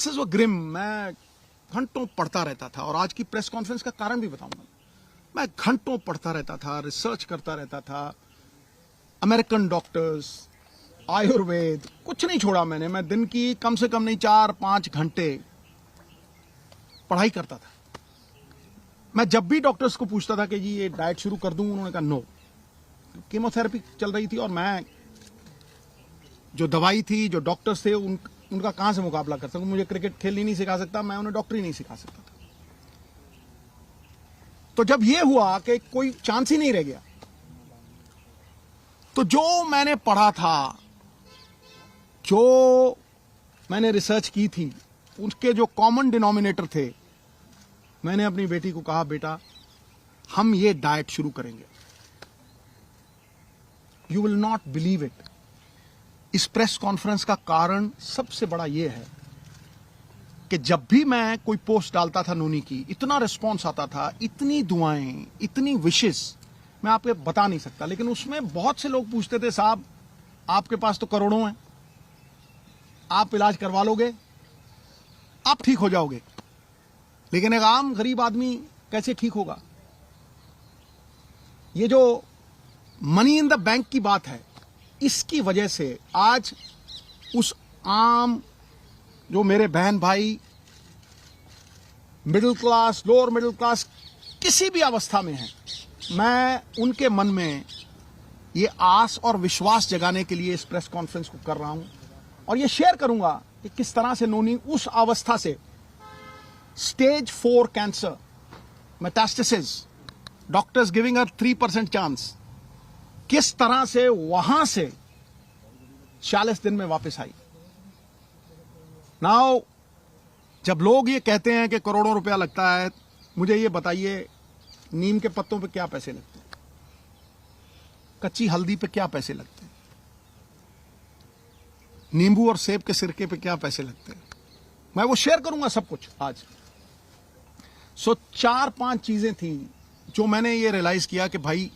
This is Grimm. मैं घंटों पढ़ता रहता था और आज की प्रेस कॉन्फ्रेंस का कारण भी बताऊंगा। मैं घंटों पढ़ता रहता था, रिसर्च करता रहता था, अमेरिकन डॉक्टर्स, आयुर्वेद, कुछ नहीं छोड़ा मैंने। मैं दिन की कम से कम नहीं 4-5 घंटे पढ़ाई करता था। मैं जब भी डॉक्टर्स को पूछता था कि जी ये डाइट शुरू कर दूं, उन्होंने कहा नो। कीमोथेरेपी चल रही थी और मैं जो दवाई थी, जो डॉक्टर्स थे, उनका कहां से मुकाबला कर सकूं। मुझे क्रिकेट खेलनी नहीं सिखा सकता, मैं उन्हें डॉक्टरी नहीं सिखा सकता था। तो जब ये हुआ कि कोई चांस ही नहीं रह गया, तो जो मैंने पढ़ा था, जो मैंने रिसर्च की थी, उसके जो कॉमन डिनोमिनेटर थे, मैंने अपनी बेटी को कहा, बेटा हम ये डाइट शुरू करेंगे। You will not believe it. इस प्रेस कॉन्फ्रेंस का कारण सबसे बड़ा यह है कि जब भी मैं कोई पोस्ट डालता था नूनी की, इतना रिस्पॉन्स आता था, इतनी दुआएं, इतनी विशेस, मैं आपको बता नहीं सकता। लेकिन उसमें बहुत से लोग पूछते थे, साहब आपके पास तो करोड़ों हैं, आप इलाज करवा लोगे, आप ठीक हो जाओगे, लेकिन एक आम गरीब आदमी कैसे ठीक होगा। ये जो मनी इन द बैंक की बात है, इसकी वजह से आज उस आम जो मेरे बहन भाई middle class, lower middle class, किसी भी अवस्था में हैं, मैं उनके मन में ये आस और विश्वास जगाने के लिए इस प्रेस कॉन्फ्रेंस को कर रहा हूं और ये शेयर करूंगा कि किस तरह से नोनी उस अवस्था से stage 4 cancer, metastasis, doctors giving her 3% chance, किस तरह से वहां से 40 दिन में वापस आई। नाउ जब लोग ये कहते हैं कि करोड़ों रुपया लगता है, मुझे ये बताइए नीम के पत्तों पे क्या पैसे लगते हैं, कच्ची हल्दी पे क्या पैसे लगते हैं, नींबू और सेब के सिरके पे क्या पैसे लगते हैं। मैं वो शेयर करूंगा सब कुछ आज। सो 4-5 चीजें थी जो मैंने ये रियलाइज किया कि भाई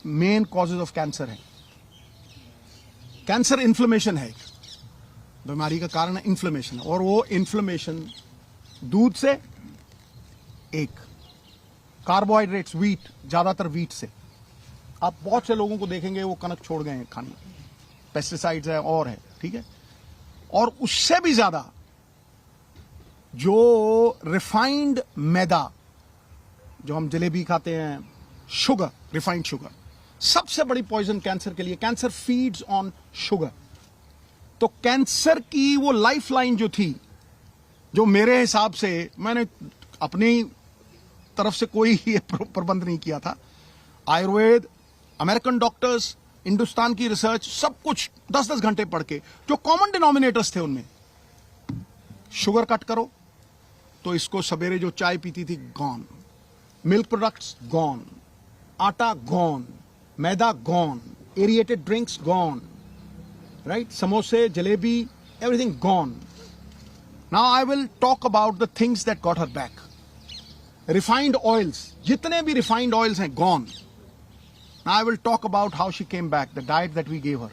मेन कॉजेज ऑफ कैंसर है। कैंसर इन्फ्लेमेशन है, बीमारी का कारण है इन्फ्लेमेशन, और वो इन्फ्लेमेशन दूध से, एक कार्बोहाइड्रेट्स, व्हीट, ज्यादातर व्हीट से। आप बहुत से लोगों को देखेंगे वो कनक छोड़ गए हैं खाना, पेस्टिसाइड्स है और है, ठीक है। और उससे भी ज्यादा जो रिफाइंड मैदा, जो हम जलेबी खाते हैं, शुगर, रिफाइंड शुगर, सबसे बड़ी पॉइजन कैंसर के लिए। Cancer feeds on sugar. तो कैंसर की वो लाइफ लाइन जो थी, जो मेरे हिसाब से, मैंने अपनी तरफ से कोई ये प्रबंध नहीं किया था, आयुर्वेद, अमेरिकन डॉक्टर्स, हिंदुस्तान की रिसर्च, सब कुछ 10-10 घंटे पढ़ के, जो कॉमन डिनोमिनेटर्स थे उनमें, शुगर कट करो, तो इसको सवेरे जो चाय पीती थी gone, milk products gone, atta gone, maida gone, aerated drinks gone, right, समोसे, jalebi, everything gone. Now I will talk about the things that got her back. Refined oils, जितने भी रिफाइंड ऑयल्स हैं gone. Now I will talk about how she came back, the diet that we gave her.